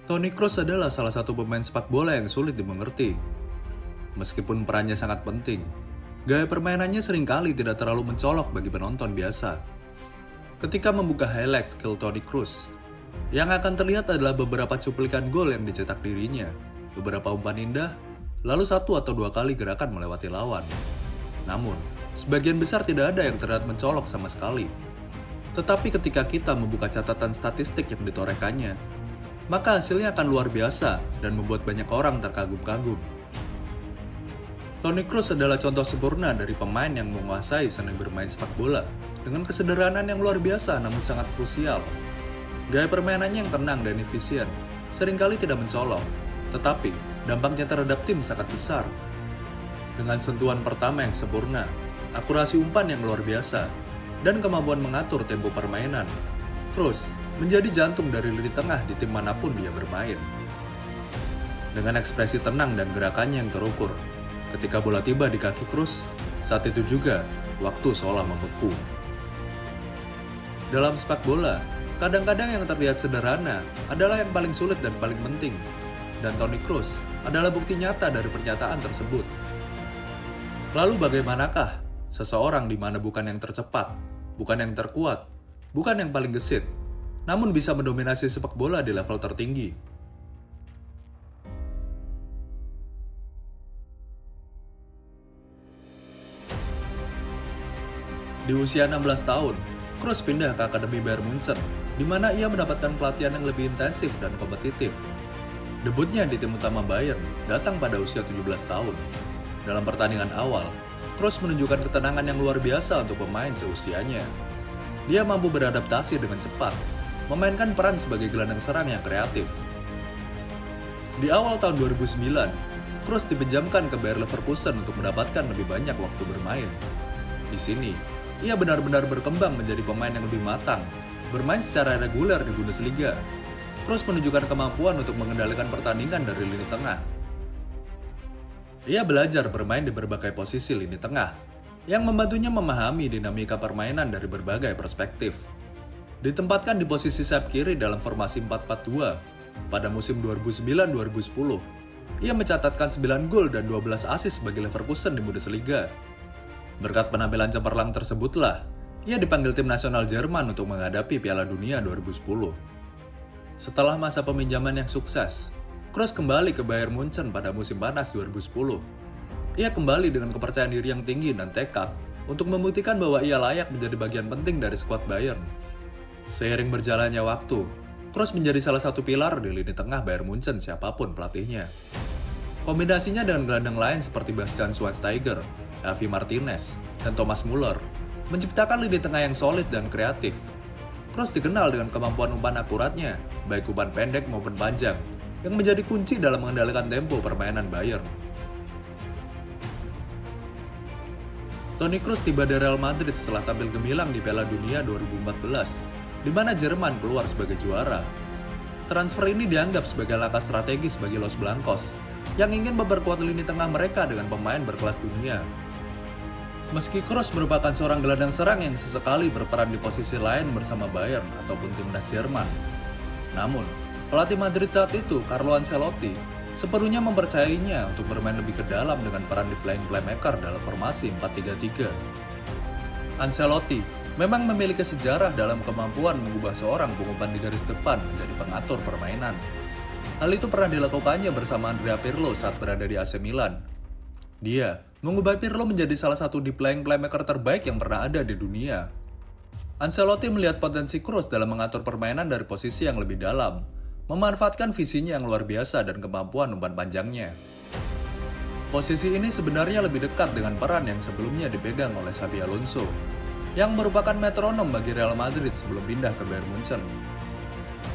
Toni Kroos adalah salah satu pemain sepak bola yang sulit dimengerti. Meskipun perannya sangat penting, gaya permainannya seringkali tidak terlalu mencolok bagi penonton biasa. Ketika membuka highlight skill Toni Kroos, yang akan terlihat adalah beberapa cuplikan gol yang dicetak dirinya, beberapa umpan indah, lalu satu atau dua kali gerakan melewati lawan. Namun, sebagian besar tidak ada yang terlihat mencolok sama sekali. Tetapi ketika kita membuka catatan statistik yang ditorehkannya, maka hasilnya akan luar biasa dan membuat banyak orang terkagum-kagum. Toni Kroos adalah contoh sempurna dari pemain yang menguasai seni bermain sepak bola dengan kesederhanaan yang luar biasa namun sangat krusial. Gaya permainannya yang tenang dan efisien seringkali tidak mencolok, tetapi dampaknya terhadap tim sangat besar. Dengan sentuhan pertama yang sempurna, akurasi umpan yang luar biasa, dan kemampuan mengatur tempo permainan, Kroos menjadi jantung dari lini tengah di tim manapun dia bermain. Dengan ekspresi tenang dan gerakannya yang terukur, ketika bola tiba di kaki Kroos, saat itu juga waktu seolah membeku. Dalam sepak bola, kadang-kadang yang terlihat sederhana adalah yang paling sulit dan paling penting, dan Toni Kroos adalah bukti nyata dari pernyataan tersebut. Lalu bagaimanakah seseorang di mana bukan yang tercepat, bukan yang terkuat, bukan yang paling gesit, namun bisa mendominasi sepak bola di level tertinggi? Di usia 16 tahun, Kroos pindah ke Akademi Bayern Munchen, di mana ia mendapatkan pelatihan yang lebih intensif dan kompetitif. Debutnya di tim utama Bayern datang pada usia 17 tahun. Dalam pertandingan awal, Kroos menunjukkan ketenangan yang luar biasa untuk pemain seusianya. Dia mampu beradaptasi dengan cepat, memainkan peran sebagai gelandang serang yang kreatif. Di awal tahun 2009, Kroos dipinjamkan ke Bayer Leverkusen untuk mendapatkan lebih banyak waktu bermain. Di sini, ia benar-benar berkembang menjadi pemain yang lebih matang, bermain secara reguler di Bundesliga. Kroos menunjukkan kemampuan untuk mengendalikan pertandingan dari lini tengah. Ia belajar bermain di berbagai posisi lini tengah, yang membantunya memahami dinamika permainan dari berbagai perspektif. Ditempatkan di posisi sayap kiri dalam formasi 4-4-2 pada musim 2009-2010. Ia mencatatkan 9 gol dan 12 assist bagi Leverkusen di Bundesliga. Berkat penampilan cemerlang tersebutlah, ia dipanggil tim nasional Jerman untuk menghadapi Piala Dunia 2010. Setelah masa peminjaman yang sukses, Kroos kembali ke Bayern Munchen pada musim panas 2010. Ia kembali dengan kepercayaan diri yang tinggi dan tekad untuk membuktikan bahwa ia layak menjadi bagian penting dari skuad Bayern. Seiring berjalannya waktu, Kroos menjadi salah satu pilar di lini tengah Bayern Munchen siapapun pelatihnya. Kombinasinya dengan gelandang lain seperti Bastian Schweinsteiger, Javi Martinez, dan Thomas Müller menciptakan lini tengah yang solid dan kreatif. Kroos dikenal dengan kemampuan umpan akuratnya, baik umpan pendek maupun panjang, yang menjadi kunci dalam mengendalikan tempo permainan Bayern. Toni Kroos tiba di Real Madrid setelah tampil gemilang di Piala Dunia 2014, di mana Jerman keluar sebagai juara. Transfer ini dianggap sebagai langkah strategis bagi Los Blancos, yang ingin memperkuat lini tengah mereka dengan pemain berkelas dunia. Meski Kroos merupakan seorang gelandang serang yang sesekali berperan di posisi lain bersama Bayern ataupun timnas Jerman, namun pelatih Madrid saat itu, Carlo Ancelotti, sepenuhnya mempercayainya untuk bermain lebih ke dalam dengan peran di playing playmaker dalam formasi 4-3-3. Ancelotti memang memiliki sejarah dalam kemampuan mengubah seorang pengumpan di garis depan menjadi pengatur permainan. Hal itu pernah dilakukannya bersama Andrea Pirlo saat berada di AC Milan. Dia mengubah Pirlo menjadi salah satu deep playing playmaker terbaik yang pernah ada di dunia. Ancelotti melihat potensi Kroos dalam mengatur permainan dari posisi yang lebih dalam, memanfaatkan visinya yang luar biasa dan kemampuan umpan panjangnya. Posisi ini sebenarnya lebih dekat dengan peran yang sebelumnya dipegang oleh Xabi Alonso, yang merupakan metronom bagi Real Madrid sebelum pindah ke Bayern Munchen.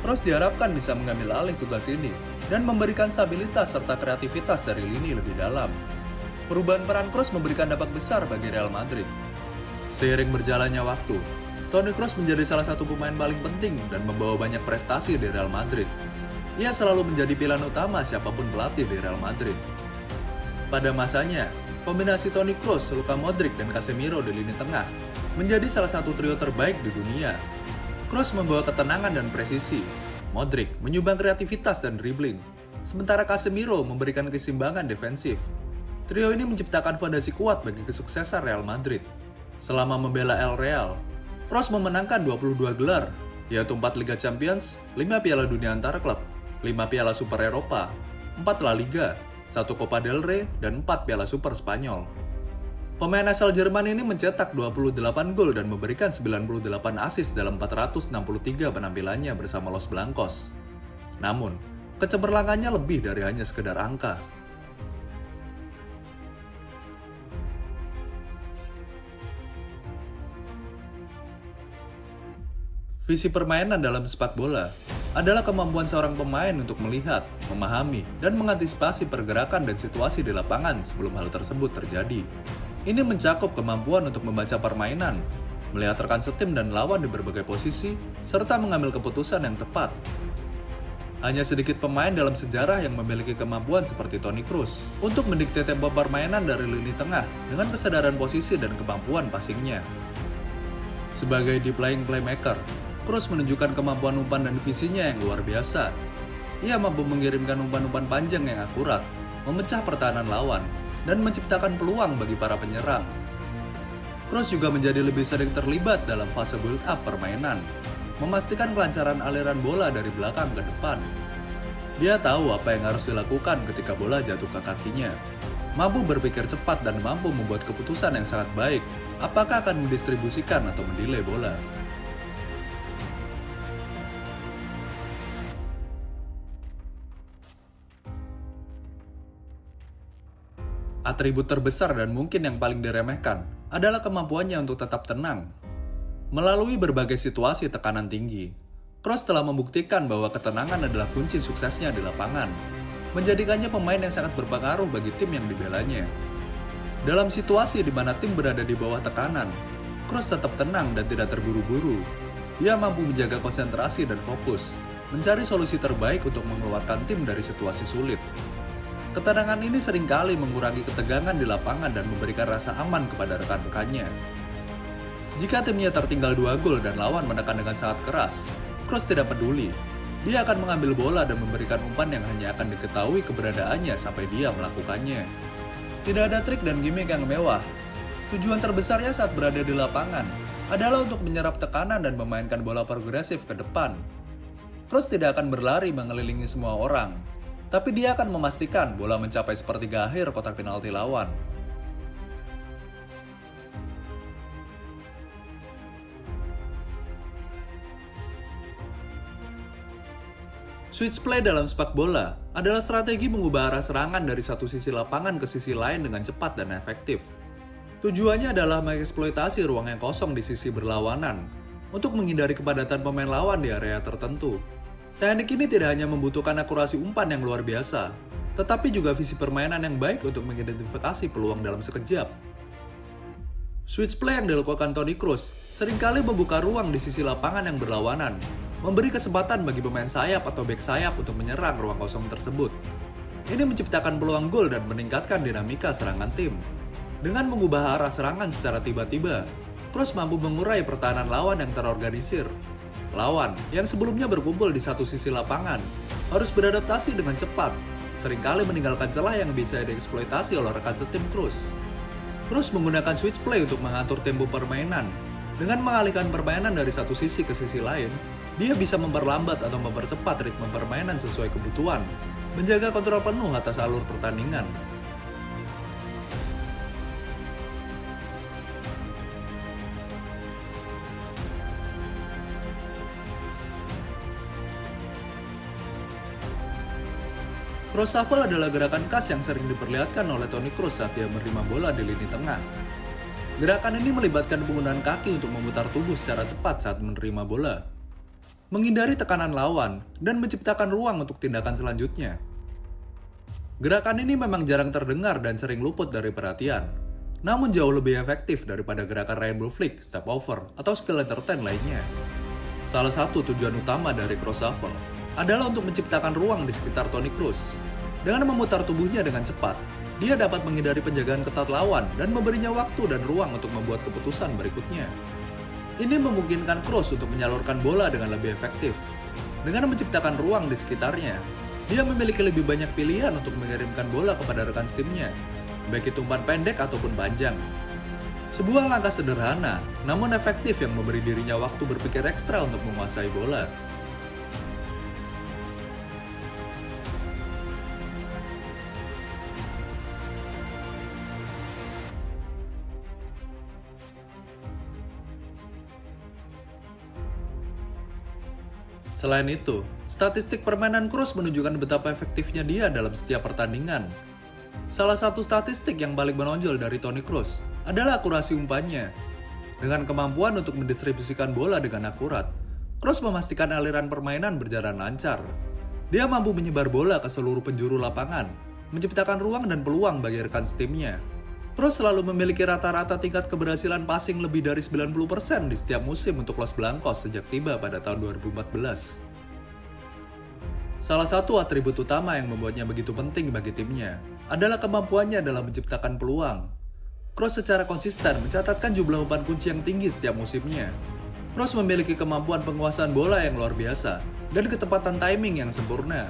Kroos diharapkan bisa mengambil alih tugas ini dan memberikan stabilitas serta kreativitas dari lini lebih dalam. Perubahan peran Kroos memberikan dampak besar bagi Real Madrid. Seiring berjalannya waktu, Toni Kroos menjadi salah satu pemain paling penting dan membawa banyak prestasi di Real Madrid. Ia selalu menjadi pilihan utama siapapun pelatih di Real Madrid. Pada masanya, kombinasi Toni Kroos, Luka Modric, dan Casemiro di lini tengah menjadi salah satu trio terbaik di dunia. Kroos membawa ketenangan dan presisi, Modric menyumbang kreativitas dan dribbling, sementara Casemiro memberikan keseimbangan defensif. Trio ini menciptakan fondasi kuat bagi kesuksesan Real Madrid. Selama membela El Real, Kroos memenangkan 22 gelar, yaitu 4 Liga Champions, 5 Piala Dunia antar klub, 5 Piala Super Eropa, 4 La Liga, 1 Copa del Rey, dan 4 Piala Super Spanyol. Pemain asal Jerman ini mencetak 28 gol dan memberikan 98 assist dalam 463 penampilannya bersama Los Blancos. Namun, kecemerlangannya lebih dari hanya sekedar angka. Visi permainan dalam sepak bola adalah kemampuan seorang pemain untuk melihat, memahami, dan mengantisipasi pergerakan dan situasi di lapangan sebelum hal tersebut terjadi. Ini mencakup kemampuan untuk membaca permainan, melihat rekan setim dan lawan di berbagai posisi, serta mengambil keputusan yang tepat. Hanya sedikit pemain dalam sejarah yang memiliki kemampuan seperti Toni Kroos untuk mendikte tempo permainan dari lini tengah dengan kesadaran posisi dan kemampuan passingnya. Sebagai deep lying playmaker, Kroos menunjukkan kemampuan umpan dan visinya yang luar biasa. Ia mampu mengirimkan umpan-umpan panjang yang akurat, memecah pertahanan lawan, dan menciptakan peluang bagi para penyerang. Kroos juga menjadi lebih sering terlibat dalam fase build-up permainan, memastikan kelancaran aliran bola dari belakang ke depan. Dia tahu apa yang harus dilakukan ketika bola jatuh ke kakinya, mampu berpikir cepat dan mampu membuat keputusan yang sangat baik, apakah akan mendistribusikan atau mendelay bola. Atribut terbesar dan mungkin yang paling diremehkan adalah kemampuannya untuk tetap tenang. Melalui berbagai situasi tekanan tinggi, Kroos telah membuktikan bahwa ketenangan adalah kunci suksesnya di lapangan, menjadikannya pemain yang sangat berpengaruh bagi tim yang dibelanya. Dalam situasi di mana tim berada di bawah tekanan, Kroos tetap tenang dan tidak terburu-buru. Dia mampu menjaga konsentrasi dan fokus, mencari solusi terbaik untuk mengeluarkan tim dari situasi sulit. Ketenangan ini seringkali mengurangi ketegangan di lapangan dan memberikan rasa aman kepada rekan-rekannya. Jika timnya tertinggal 2 gol dan lawan menekan dengan sangat keras, Kroos tidak peduli. Dia akan mengambil bola dan memberikan umpan yang hanya akan diketahui keberadaannya sampai dia melakukannya. Tidak ada trik dan gimmick yang mewah. Tujuan terbesarnya saat berada di lapangan adalah untuk menyerap tekanan dan memainkan bola progresif ke depan. Kroos tidak akan berlari mengelilingi semua orang, tapi dia akan memastikan bola mencapai sepertiga akhir kotak penalti lawan. Switch play dalam sepak bola adalah strategi mengubah arah serangan dari satu sisi lapangan ke sisi lain dengan cepat dan efektif. Tujuannya adalah mengeksploitasi ruang yang kosong di sisi berlawanan untuk menghindari kepadatan pemain lawan di area tertentu. Teknik ini tidak hanya membutuhkan akurasi umpan yang luar biasa, tetapi juga visi permainan yang baik untuk mengidentifikasi peluang dalam sekejap. Switch play yang dilakukan Toni Kroos seringkali membuka ruang di sisi lapangan yang berlawanan, memberi kesempatan bagi pemain sayap atau bek sayap untuk menyerang ruang kosong tersebut. Ini menciptakan peluang gol dan meningkatkan dinamika serangan tim. Dengan mengubah arah serangan secara tiba-tiba, Kroos mampu mengurai pertahanan lawan yang terorganisir. Lawan yang sebelumnya berkumpul di satu sisi lapangan harus beradaptasi dengan cepat, seringkali meninggalkan celah yang bisa dieksploitasi oleh rekan setim Kroos. Kroos menggunakan switch play untuk mengatur tempo permainan. Dengan mengalihkan permainan dari satu sisi ke sisi lain, dia bisa memperlambat atau mempercepat ritme permainan sesuai kebutuhan, menjaga kontrol penuh atas alur pertandingan. Kroos shuffle adalah gerakan khas yang sering diperlihatkan oleh Toni Kroos saat dia menerima bola di lini tengah. Gerakan ini melibatkan penggunaan kaki untuk memutar tubuh secara cepat saat menerima bola, menghindari tekanan lawan, dan menciptakan ruang untuk tindakan selanjutnya. Gerakan ini memang jarang terdengar dan sering luput dari perhatian, namun jauh lebih efektif daripada gerakan rainbow flick, step over, atau skill entertain lainnya. Salah satu tujuan utama dari Kroos shuffle adalah untuk menciptakan ruang di sekitar Toni Kroos. Dengan memutar tubuhnya dengan cepat, dia dapat menghindari penjagaan ketat lawan dan memberinya waktu dan ruang untuk membuat keputusan berikutnya. Ini memungkinkan Kroos untuk menyalurkan bola dengan lebih efektif. Dengan menciptakan ruang di sekitarnya, dia memiliki lebih banyak pilihan untuk mengirimkan bola kepada rekan timnya, baik itu umpan pendek ataupun panjang. Sebuah langkah sederhana, namun efektif yang memberi dirinya waktu berpikir ekstra untuk menguasai bola. Selain itu, statistik permainan Kroos menunjukkan betapa efektifnya dia dalam setiap pertandingan. Salah satu statistik yang paling menonjol dari Toni Kroos adalah akurasi umpannya. Dengan kemampuan untuk mendistribusikan bola dengan akurat, Kroos memastikan aliran permainan berjalan lancar. Dia mampu menyebar bola ke seluruh penjuru lapangan, menciptakan ruang dan peluang bagi rekan timnya. Kroos selalu memiliki rata-rata tingkat keberhasilan passing lebih dari 90% di setiap musim untuk Los Blancos sejak tiba pada tahun 2014. Salah satu atribut utama yang membuatnya begitu penting bagi timnya adalah kemampuannya dalam menciptakan peluang. Kroos secara konsisten mencatatkan jumlah umpan kunci yang tinggi setiap musimnya. Kroos memiliki kemampuan penguasaan bola yang luar biasa dan ketepatan timing yang sempurna.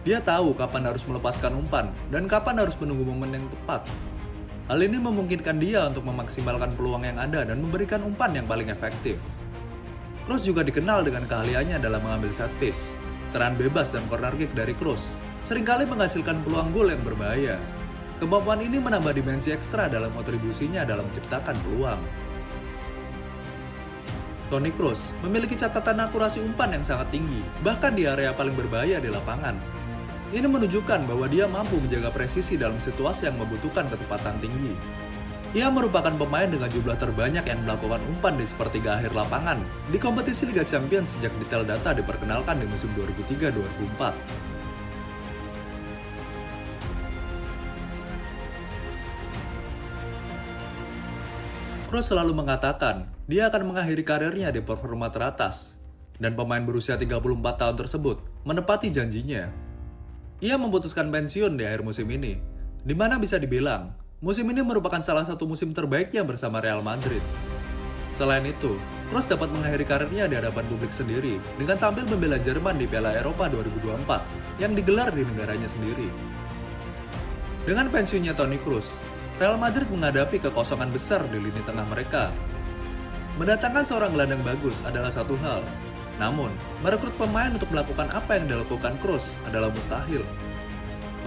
Dia tahu kapan harus melepaskan umpan dan kapan harus menunggu momen yang tepat. Hal ini memungkinkan dia untuk memaksimalkan peluang yang ada dan memberikan umpan yang paling efektif. Kroos juga dikenal dengan keahliannya dalam mengambil set piece. Tendangan bebas dan corner kick dari Kroos seringkali menghasilkan peluang gol yang berbahaya. Kemampuan ini menambah dimensi ekstra dalam kontribusinya dalam menciptakan peluang. Toni Kroos memiliki catatan akurasi umpan yang sangat tinggi, bahkan di area paling berbahaya di lapangan. Ini menunjukkan bahwa dia mampu menjaga presisi dalam situasi yang membutuhkan ketepatan tinggi. Ia merupakan pemain dengan jumlah terbanyak yang melakukan umpan di sepertiga akhir lapangan di kompetisi Liga Champions sejak detail data diperkenalkan di musim 2003-2004. Kroos selalu mengatakan dia akan mengakhiri karirnya di performa teratas, dan pemain berusia 34 tahun tersebut menepati janjinya. Ia memutuskan pensiun di akhir musim ini, di mana bisa dibilang musim ini merupakan salah satu musim terbaiknya bersama Real Madrid. Selain itu, Kroos dapat mengakhiri karirnya di hadapan publik sendiri dengan tampil membela Jerman di Piala Eropa 2024 yang digelar di negaranya sendiri. Dengan pensiunnya Toni Kroos, Real Madrid menghadapi kekosongan besar di lini tengah mereka. Mendatangkan seorang gelandang bagus adalah satu hal, namun merekrut pemain untuk melakukan apa yang dilakukan Kroos adalah mustahil.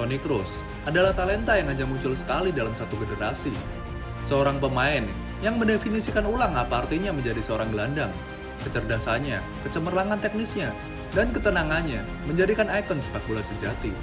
Toni Kroos adalah talenta yang hanya muncul sekali dalam satu generasi. Seorang pemain yang mendefinisikan ulang apa artinya menjadi seorang gelandang. Kecerdasannya, kecemerlangan teknisnya, dan ketenangannya menjadikan ikon sepak bola sejati.